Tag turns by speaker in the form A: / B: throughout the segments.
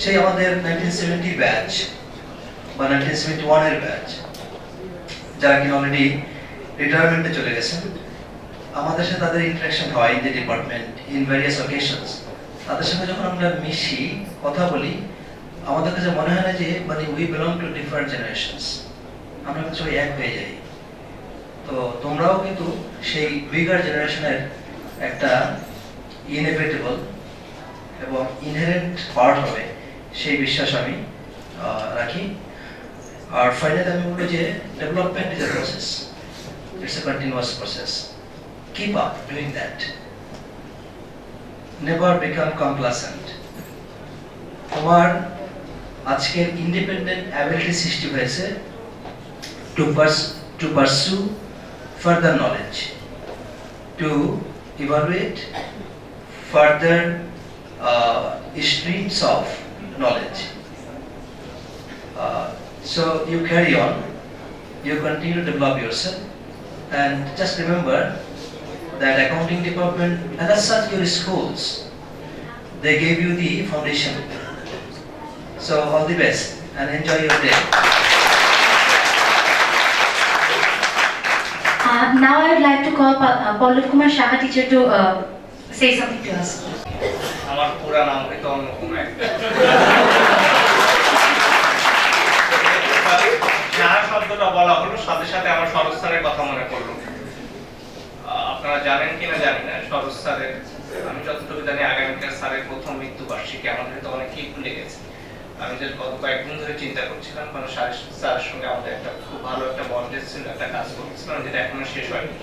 A: সেই আমাদের 1970 ব্যাচ বা 1971 এর ব্যাচ, যারা কিনা অলরেডি রিটায়ারমেন্টে চলে গেছেন, আমাদের সাথে তাদের ইন্টারাকশন হয় in the department in various occasions. তাদের সঙ্গে যখন আমরা মিশি, কথা বলি, আমাদের কাছে মনে হয় না যে মানে we belong to different generations, আমরা কিন্তু সবাই এক হয়ে যাই। তো তোমরাও কিন্তু সেই উইগার জেনারেশনের একটা ইনএভিটেবল এবং ইনহেরেন্ট পার্ট হবে, সেই বিশ্বাস আমি রাখি। আর ফাইনালি আমি বলবো যে development is a process, it's a continuous process. Keep up doing that, never become complacent. তোমার আজকের ইন্ডিপেন্ডেন্ট অ্যাবিলিটি সৃষ্টি হয়েছে to pursue further knowledge, to evaluate further streams of knowledge. So you carry on, you continue to develop yourself, and just remember that accounting department and as such your schools, they gave you the foundation. So all the best and enjoy your day.
B: Now I would like to call Pallav Kumar Shaha teacher to say something to us.
C: আমার পুরা নাম হয়তো অন্যরকম একটা যারা শব্দটা বলা হলো সাথে সাথে আমার সরোজ স্যারের কথা মনে পড়লো। আপনারা জানেন কিনা জানি না, সরোজ স্যারের আমি যতটুকু জানি আগামীকাল স্যারের প্রথম মৃত্যুবার্ষিকী, আমাদের হয়তো অনেকেই ভুলে গেছে। আমি যে গত কয়েকদিন ধরে চিন্তা করছিলাম, কারণ স্যারের সঙ্গে আমাদের একটা খুব ভালো একটা বন্ডেজ ছিল, একটা কাজ করছিলাম যেটা এখনো শেষ হয়নি।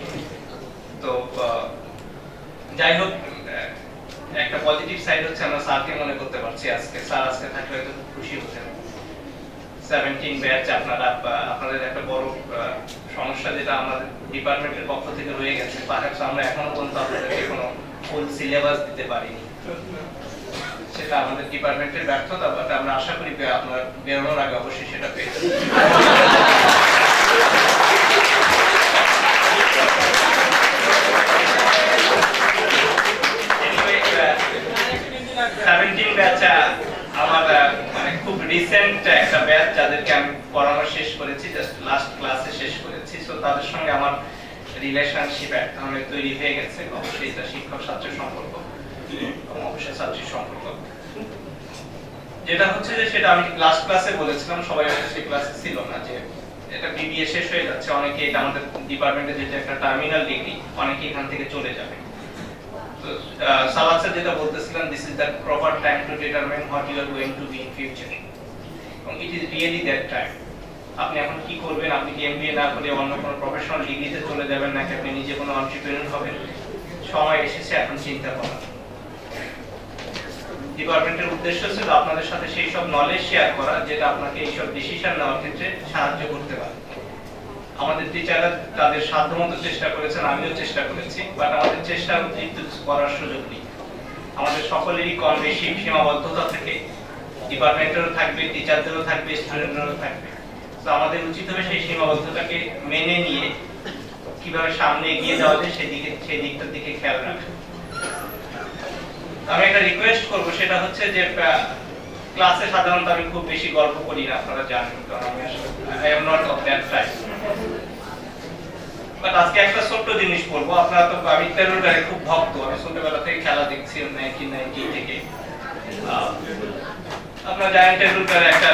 C: তো যাই হোক, একটা পজিটিভ সাইড হচ্ছে আমরা স্যারকে মনে করতে পারছি আজকে। স্যার আজকে থাকলে হয়তো খুব খুশি হতেন। 17 ব্যাচ আপনাদের একটা বড় সমস্যা যেটা আমাদের ডিপার্টমেন্টের পক্ষ থেকে রয়ে গেছে, পারহ্যাপস আমরা এখনো পর্যন্ত আপনাদেরকে কোনো ফুল সিলেবাস দিতে পারিনি। সেটা আমাদের ডিপার্টমেন্টের ব্যর্থতা, বাট আমরা আশা করি আপনারা বেরোনোর আগে অবশ্যই সেটা পেয়ে যাবেন। 17 ব্যাচ আমার মানে খুব রিসেন্ট একটা ব্যাচ, যাদেরকে আমি পড়ানো শেষ করেছি, জাস্ট লাস্ট ক্লাসে শেষ করেছি। সো তাদের সঙ্গে আমার রিলেশনশিপ এক ধরনের তৈরি হয়ে গেছে। অবশ্যই এটা শিক্ষক ছাত্র সম্পর্ক, অবশ্যই ছাত্রীর সম্পর্ক যেটা হচ্ছে যে সেটা আমি লাস্ট ক্লাসে বলেছিলাম, সবাই সেই ক্লাসে ছিল না, যে এটা বিবিএ শেষ হয়ে যাচ্ছে, অনেকে এটা আমাদের ডিপার্টমেন্টে যেটা একটা টার্মিনাল ডিগ্রি, অনেকে এখান থেকে চলে যাবে। তো সালাদ স্যার যেটা বলতেছিলেন, this is the proper time to determine what you are going to be in future, এবং it is really that time. আপনি এখন কি করবেন? আপনি কি এমবিএ না করে অন্য কোনো প্রফেশনাল ডিগ্রিতে চলে যাবেন, নাকি আপনি নিজে কোনো এন্টারপ্রেনার হবেন? সময় এসেছে এখন চিন্তা করার। ডিপার্টমেন্টের উদ্দেশ্য ছিল আপনাদের সাথে সেই সব নলেজ শেয়ার করা যেটা আপনাকে এইসব ডিসিশন নেওয়ার ক্ষেত্রে সাহায্য করতে পারে। আমাদের টিচাররা তাদের সাধ্যমতো চেষ্টা করেছেন, আমিও চেষ্টা করেছি, বাট আমাদের চেষ্টার অতিরিক্ত করার সুযোগ নেই। আমাদের সকলেরই কম বেশি সীমাবদ্ধতা থাকে, ডিপার্টমেন্টেরও থাকবে, টিচারদেরও থাকবে, স্টুডেন্টদেরও থাকবে। তো আমাদের উচিত হবে সেই সীমাবদ্ধতাকে মেনে নিয়ে কিভাবে সামনে এগিয়ে যাওয়া যায় সেই দিকটার দিকে খেয়াল রাখা। আমি একটা রিকোয়েস্ট করব, সেটা হচ্ছে যে ক্লাসে সাধারণত আমি খুব বেশি গল্প করি না, আপনারা জানেন, কারণ আমি আসলে I am not of that type. But আজকে একটা ছোট্ট জিনিস বলবো। আপনারা তো আমি টেন্ডুলকারে খুব ভক্ত, আমি ছোটবেলা থেকে খেলা দেখছি 1990 থেকে। আপনারা জানেন টেন্ডুলকারের একটা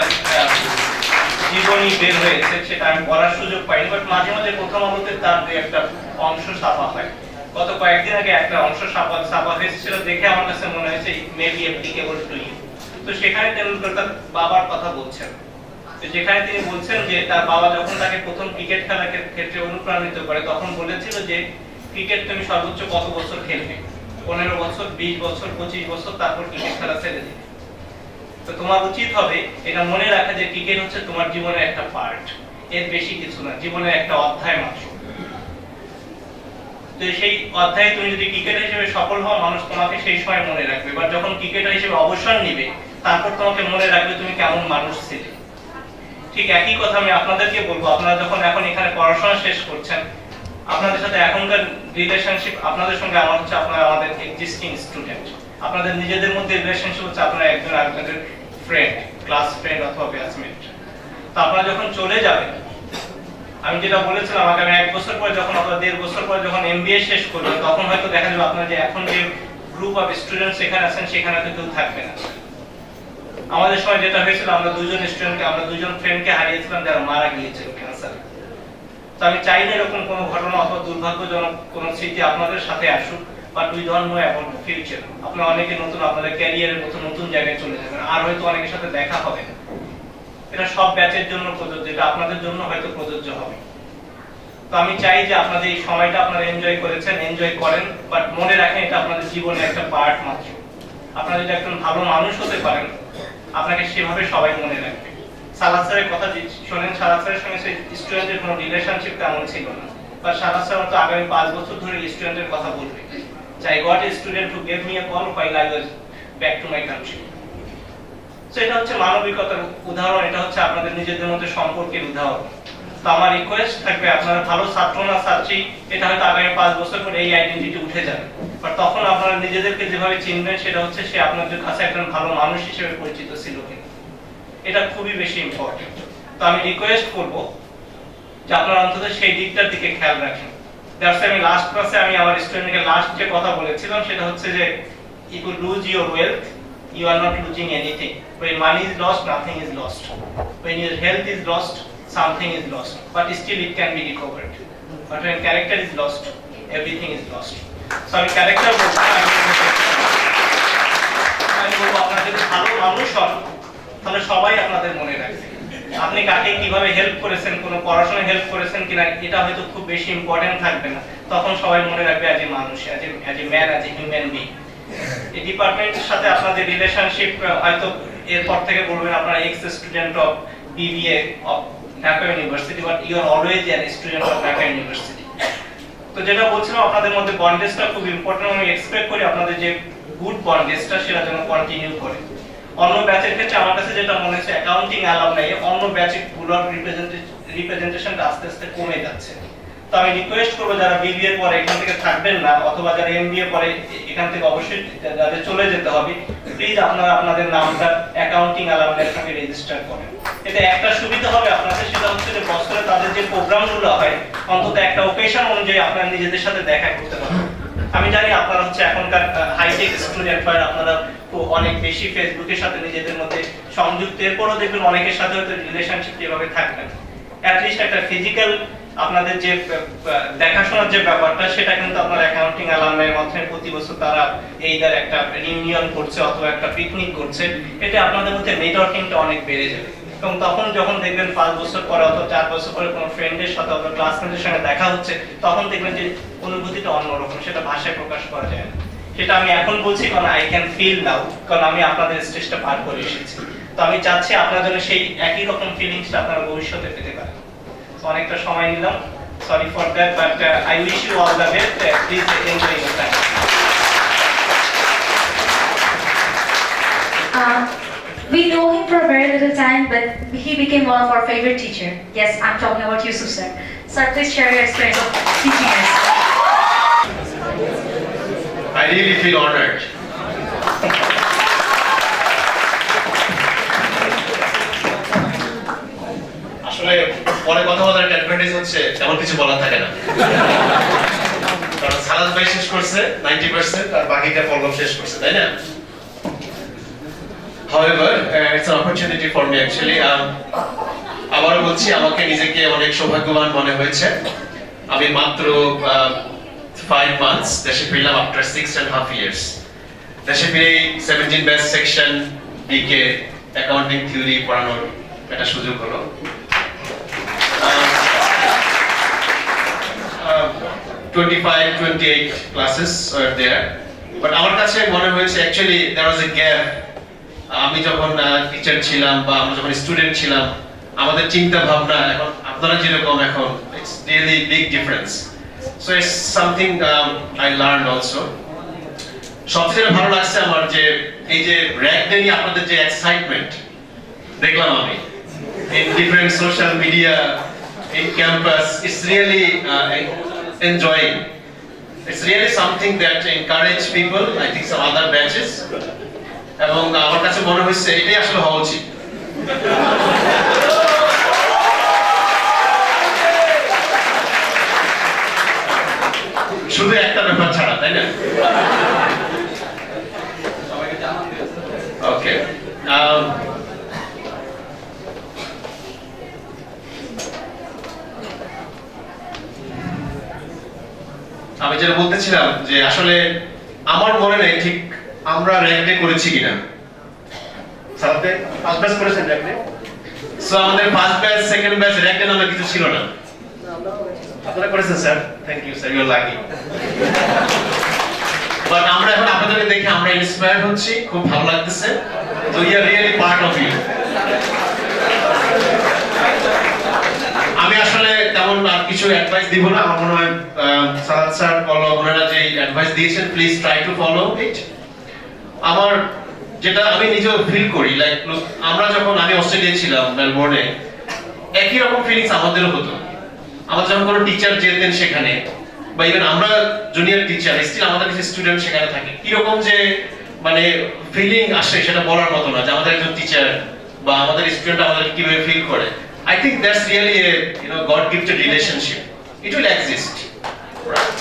C: জীবনী বের হয়েছে, সেটা আমি পড়ার সুযোগ পাইনি, বাট মাঝে মাঝে প্রথম আলোতে তার একটা অংশ ছাপা হয়। গত কয়েকদিন আগে একটা অংশ ছাপা হয়েছিল, দেখে আমার কাছে মনে হয়েছে মেবি অ্যাপ্লিকেবল টু ইউ। তো সেখানে টেন্ডুলকার তার বাবার কথা বলছেন, যেখানে তিনি বলছেন যে তার বাবা যখন তাকে প্রথম ক্রিকেট খেলার ক্ষেত্রে অনুপ্রাণিত করে, তখন বলেছিল যে ক্রিকেট তুমি সর্বোচ্চ কত বছর খেলবে? 15 বছর, 20 বছর, 25 বছর, তারপর ক্রিকেট খেলা ছেড়ে দিবে। তো তোমার উচিত হবে এটা মনে রাখা যে ক্রিকেট হচ্ছে তোমার জীবনের একটা পার্ট, এর বেশি কিছু না, জীবনের একটা অধ্যায় মাত্র। তো সেই অধ্যায়ে তুমি যদি ক্রিকেটার হিসেবে সফল হও, মানুষ তোমাকে সেই সময় মনে রাখবে, বা যখন ক্রিকেটার হিসেবে অবসর নিবে, তারপর তোমাকে মনে রাখবে তুমি কেমন মানুষ ছিলে। ঠিক একই কথা আমি আপনাদেরকে বলবো, আপনারা যখন এখন এখানে পড়াশোনা শেষ করছেন, আপনাদের সাথে এখনকার রিলেশনশিপ, আপনাদের সঙ্গে আমার হচ্ছে আপনারা আমাদের এক্সিস্টিং স্টুডেন্ট, আপনাদের নিজেদের মধ্যে রিলেশনশিপ হচ্ছে আপনারা একজন আরেকজনের ফ্রেন্ড, ক্লাস ফ্রেন্ড অথবা ব্যাচমেট। তো আপনারা যখন চলে যাবেন, আমি যেটা বলেছিলাম আগামী 1 বছর পরে যখন অথবা 1.5 বছর পরে যখন এমবিএ শেষ করবেন, তখন হয়তো দেখা যাবে আপনার যে এখন যে গ্রুপ অফ স্টুডেন্টস এখানে আছেন সেখানে তো কেউ থাকবে না। আমাদের সময় যেটা হয়েছিল, আমরা দুজন ফ্রেন্ডকে হারিয়েছিলাম যারা মারা গিয়েছিল ক্যান্সারে। তো আমি চাই না এরকম কোনো ঘটনা অথবা দুর্ভাগ্যজনক কোনো স্মৃতি আপনাদের সাথে আসুক, but we don't know about the future. আপনারা অনেকে নতুন আপনাদের ক্যারিয়ারের মতো নতুন জায়গায় চলে যাবেন, আর হয়তো অনেকের সাথে দেখা হবে না। এটা সব ব্যাচের জন্য প্রযোজ্য, এটা আপনাদের জন্য হয়তো প্রযোজ্য হবে। তো আমি চাই যে আপনাদের এই সময়টা আপনারা এনজয় করেছেন, এনজয় করেন, বাট মনে রাখেন এটা আপনাদের জীবনের একটা পার্ট মাত্র। আপনারা যদি একজন ভালো মানুষ হতে পারেন, আপনাকে সেভাবে সবাই মনে রাখবে। সালাদ স্যারের কথা শোনেন, সালাদ স্যারের সঙ্গে সেই স্টুডেন্টের কোনো রিলেশনশিপ তেমন ছিল না, বা সালাদ স্যার তো আগামী 5 বছর ধরে স্টুডেন্টের কথা বলবে। I got a student who gave me a call while I was back to my country. So এটা হচ্ছে মানবিকতার উদাহরণ, এটা হচ্ছে আপনাদের নিজেদের মধ্যে সম্পর্কের উদাহরণ। তো আমার রিকোয়েস্ট থাকবে, আপনারা ভালো ছাত্র না ছাত্রী, এটা হয়তো আগামী 5 বছর পরে এই আইডেন্টিটি উঠে যাবে, বাট তখন আপনারা নিজেদেরকে যেভাবে চিনবেন সেটা হচ্ছে সে আপনাদের কাছে একজন ভালো মানুষ হিসেবে পরিচিত ছিল কিনা, এটা খুবই বেশি ইম্পর্টেন্ট। তো আমি রিকোয়েস্ট করব যে আপনারা অন্তত সেই দিকটার দিকে খেয়াল রাখেন। দ্যাটস আমি লাস্ট ক্লাসে আমি আমার স্টুডেন্টকে লাস্ট যে কথা বলেছিলাম সেটা হচ্ছে যে if you lose your wealth, you are not losing anything. When money is lost, nothing is lost. When your health is lost, something is lost, but still it can be recovered. But when character is lost, everything is lost. So আমি character বলবো, আমি বলবো আপনারা যদি ভালো মানুষ হন তাহলে সবাই আপনাদের মনে রাখবে। আপনি কাকে কিভাবে হেল্প করেছেন, কোনো পড়াশোনায় হেল্প করেছেন কিনা, এটা হয়তো খুব বেশি ইম্পর্টেন্ট থাকবে না, তখন সবাই মনে রাখবে অ্যাজ এ মানুষ, as a man, as a human being. এই ডিপার্টমেন্টের সাথে আপনাদের রিলেশনশিপ হয়তো এরপর থেকে বলবেন আপনারা ex student of BBA of Dhaka university, but you are always an student of Dhaka university. তো যেটা বলছিলাম আপনাদের মধ্যে বন্ডেজটা খুব ইম্পর্টেন্ট, আমি এক্সপেক্ট করি আপনাদের যে গুড বন্ডেজটা সেটা যেন কন্টিনিউ করে। অন্য ব্যাচের ক্ষেত্রে আমার কাছে যেটা মনে হচ্ছে অ্যাকাউন্টিং অ্যালামনাই অন্য ব্যাচগুলোর রিপ্রেজেন্টেশনটা আস্তে আস্তে কমে যাচ্ছে। তো আমি রিকোয়েস্ট করবো যারা বিবিএ পরে এখান থেকে থাকবেন না, অথবা যারা এমবিএ পরে এখান থেকে অবশ্যই যাদের চলে যেতে হবে, প্লিজ আপনারা আপনাদের নামটা অ্যাকাউন্টিং অ্যালামনাইয়ের সঙ্গে রেজিস্টার করেন। এতে একটা সুবিধা হবে আপনাদের, সেটা হচ্ছে যে বছরে তাদের যে প্রোগ্রামগুলো হয় অন্তত একটা ওকেশন অনুযায়ী আপনারা নিজেদের সাথে দেখা করতে পারবেন। আমি জানি আপনারা হচ্ছে এখনকার হাইটেক স্টুডেন্ট, হয় আপনারা অনেক বেশি ফেসবুকের সাথে নিজেদের মধ্যে সংযুক্ত, এরপরও দেখবেন অনেকের সাথে হয়তো রিলেশনশিপ যেভাবে থাকবেন, অ্যাটলিস্ট একটা ফিজিক্যাল আপনাদের যে দেখাশোনার যে ব্যাপারটা সেটা কিন্তু আপনার অ্যাকাউন্টিং অ্যালামনাইয়ের মাধ্যমে প্রতি বছর তারা এইদার একটা রিউনিয়ন করছে অথবা একটা পিকনিক করছে, এতে আপনাদের মধ্যে নেটওয়ার্কিংটা অনেক বেড়ে যাবে। এবং তখন যখন দেখবেন 5 বছর পরে অথবা 4 বছর পরে কোনো ফ্রেন্ডের সাথে অথবা ক্লাসমেটের সঙ্গে দেখা হচ্ছে, তখন দেখবেন যে অনুভূতিটা অন্যরকম, সেটা ভাষায় প্রকাশ করা যায় না। সেটা আমি এখন বলছি কারণ আই ক্যান ফিল নাও, কারণ আমি আপনাদের স্টেজটা পার করে এসেছি। তো আমি চাচ্ছি আপনার জন্য সেই একই রকম ফিলিংসটা আপনারা ভবিষ্যতে পেতে পারেন। তো অনেকটা সময় নিলাম, sorry for that, but I wish you all the best, please enjoy your time.
B: We know him for a very little time, but he became one of our favorite teacher. Yes, I'm talking about Yusuf sir. Sir, please share your experience of teaching us.
D: I really feel honored. আসলে পরে কথা বলার একটা advantage হচ্ছে তেমন কিছু বলার থাকে না, কারণ সালাদ ভাই শেষ করছে 90% আর বাকিটা পল্লব শেষ করছে, তাই না? However, it's an opportunity for me actually. আবারও বলছি, আমাকে নিজেকে অনেক সৌভাগ্যবান মনে হয়েছে। আমি মাত্র 5 months দেশে ফিরলাম after 6.5 years. দেশে ফিরে 17 ব্যাচ সেকশন বিকে অ্যাকাউন্টিং থিওরি পড়ানোর একটা সুযোগ হলো। 25-28 classes are there, but আমার কাছে মনে হয়েছে actually there was a gap. আমি যখন টিচার ছিলাম বা আমরা যখন স্টুডেন্ট ছিলাম, আমাদের চিন্তা ভাবনা এখন আপনারা যেরকম এখন, it's really big difference. So it's something I learned also. সবচেয়ে ভালো লাগছে আমার যে এই যে র্যাক ডে নিয়ে আপনাদের যে এক্সাইটমেন্ট দেখলাম আমি in different social media, in campus, it's really enjoying. It's really something that encourage people, I think some other batches. এবং আমার কাছে মনে হয়েছে এটাই আসলে হওয়া উচিত। শুধু একটা ব্যাপার ছাড়া, তাই না? ওকে, আমি যেটা বলতেছিলাম যে আসলে আমার মনে নেই ঠিক আমরা র্যাঙ্কে করেছি কিনা। সাথে ফার্স্ট ব্যাচ করেছেন র্যাঙ্কে? সো আমাদের ফার্স্ট ব্যাচ সেকেন্ড ব্যাচ র্যাঙ্কে নামে কিছু ছিল না। আপনারা করেছেন sir, thank you sir, you are lucky. But আমরা এখন আপনাদেরকে দেখে আমরা ইন্সপায়ার্ড হচ্ছি, খুব ভালো লাগতেছে। তো we are really part of you. আমি আসলে তেমন আর কিছু অ্যাডভাইস দিব না। আমার মনে হয় সালাত স্যার ওনারা যে অ্যাডভাইস দিয়েছেন, প্লিজ ট্রাই টু ফলো ইট। আমার যেটা আমি নিজেও ফিল করি, লাইক আমরা যখন আমি অস্ট্রেলিয়া ছিলাম মেলবোর্নে, একই রকম ফিলিংস আমাদেরও হতো। আমাদের যখন কোনো টিচার যেতেন সেখানে, বা ইভেন আমরা জুনিয়র টিচার স্টিল আমাদের কিছু স্টুডেন্ট সেখানে থাকে, কিরকম যে মানে ফিলিং আসে সেটা বলার মতো না, যে আমাদের একজন টিচার বা আমাদের স্টুডেন্ট আমাদের কিভাবে ফিল করে। I think that's really a God-gifted relationship. It will exist. Right.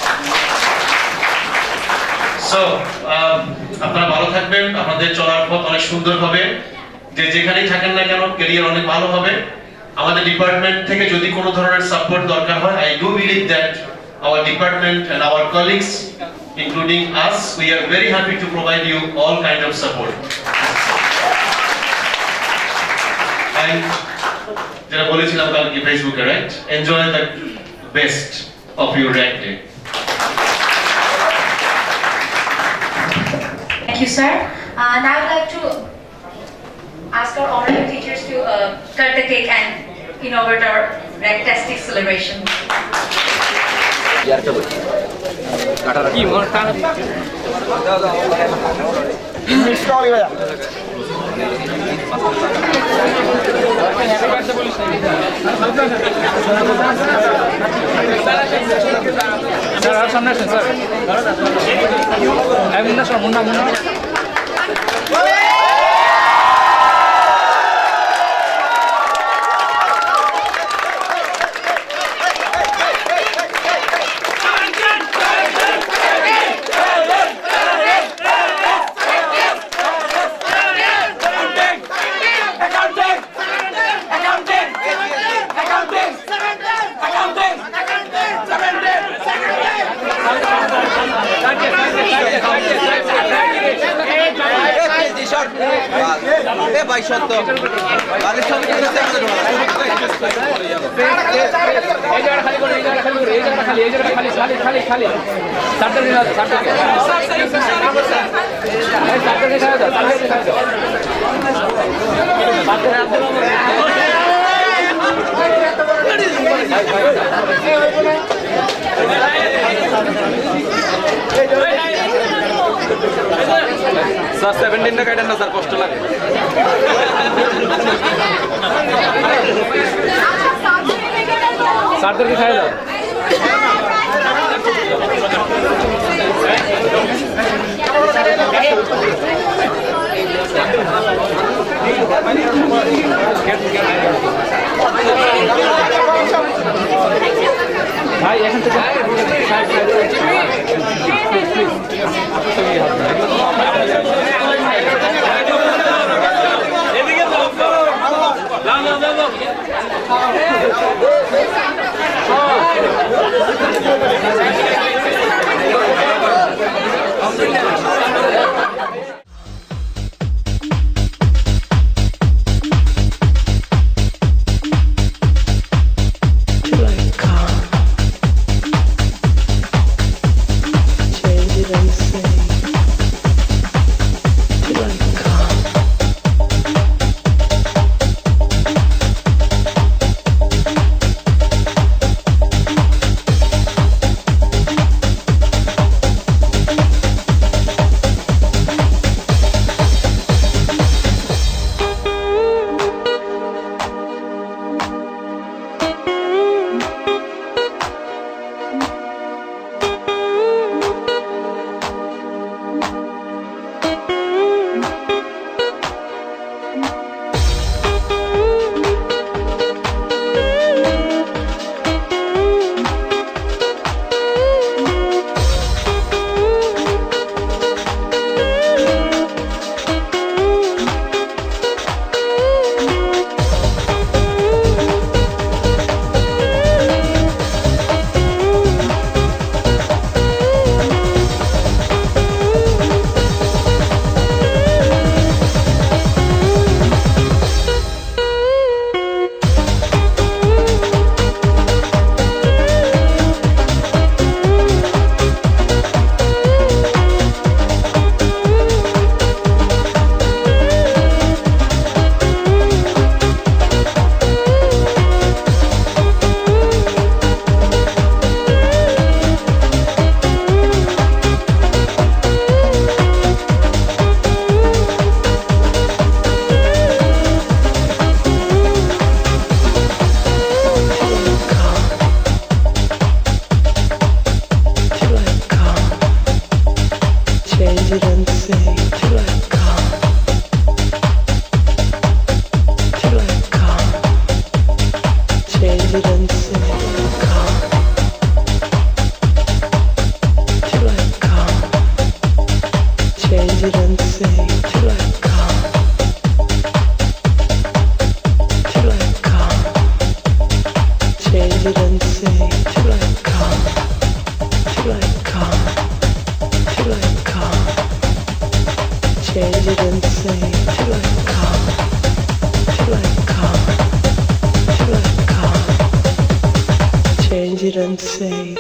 D: So, আপনারা ভালো থাকবেন, আপনাদের চলার পথ অনেক সুন্দর হবে, যে যেখানেই থাকেন না কেন ক্যারিয়ার অনেক ভালো হবে। আমাদের ডিপার্টমেন্ট থেকে যদি কোনো ধরনের সাপোর্ট দরকার হয়, I do believe that our department and our colleagues, including us, we are very happy to provide you all kind of support. And যেটা বলেছিলাম কালকে ফেসবুকে, right, enjoy the best of your rank day.
B: Thank you, sir. Now I would like to ask our honorary teachers to cut the cake and inaugurate our rank-tastic celebration.
E: কি মন টান sir আর সামনে আসেন sir, Munna sir, Munna Munna
F: ভাই সত্য তাহলে সব কিছু আমাদের
E: এই জায়গা খালি করে, এই জায়গা খালি করে, এই জায়গা খালি, এই জায়গা খালি, খালি খালি খালি চারটা দিন আছে, চারটা দিন চারটা দিন খাওয়া দাও, চারটা দিন খাওয়া
F: স্যার 17 টাকা এটা না স্যার, কষ্ট লাগে।
E: চারটাকে খাওয়া দাও। ভাই এখান থেকে
G: would say.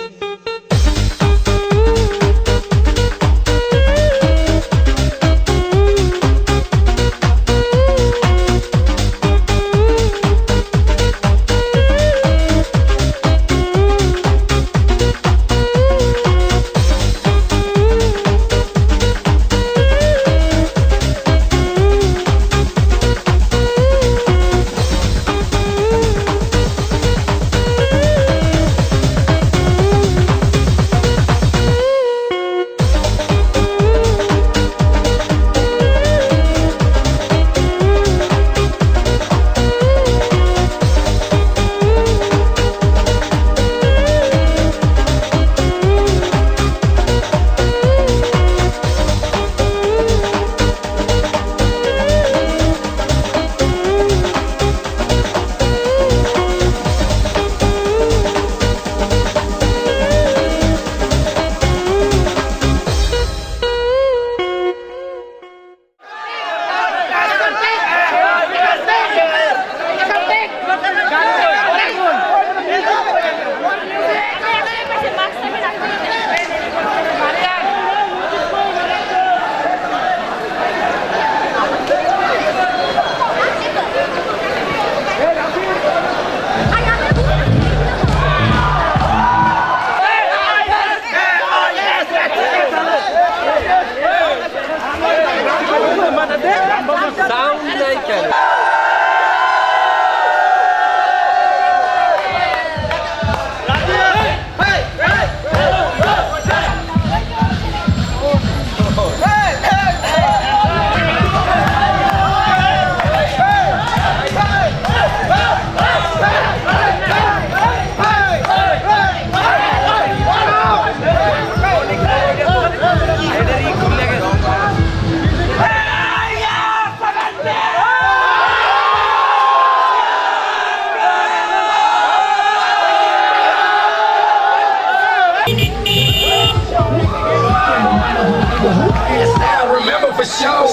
H: For sure,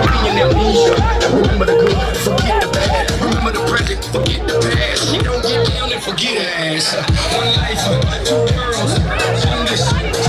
H: be in amnesia. Remember the good, forget the bad. Remember the present, forget the past. She don't get down and forget her ass. One life, two girls, English, Spanish.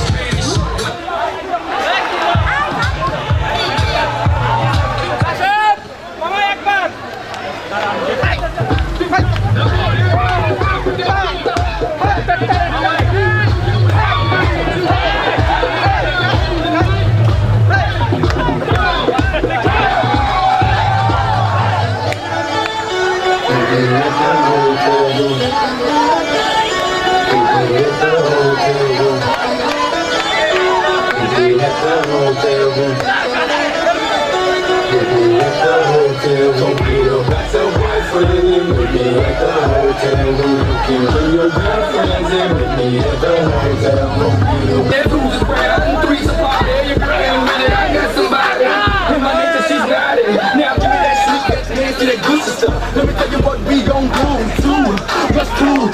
H: Don't be a better boyfriend and meet me at the hotel room. You can bring your girlfriends and meet me at the hotel room. That who's spread, three's apart, there you go, in a minute, I got somebody. In my nature, she's got it. Now give me that sweet, that nasty, that goosey stuff. Let me tell you what we gon' do, 2 plus 2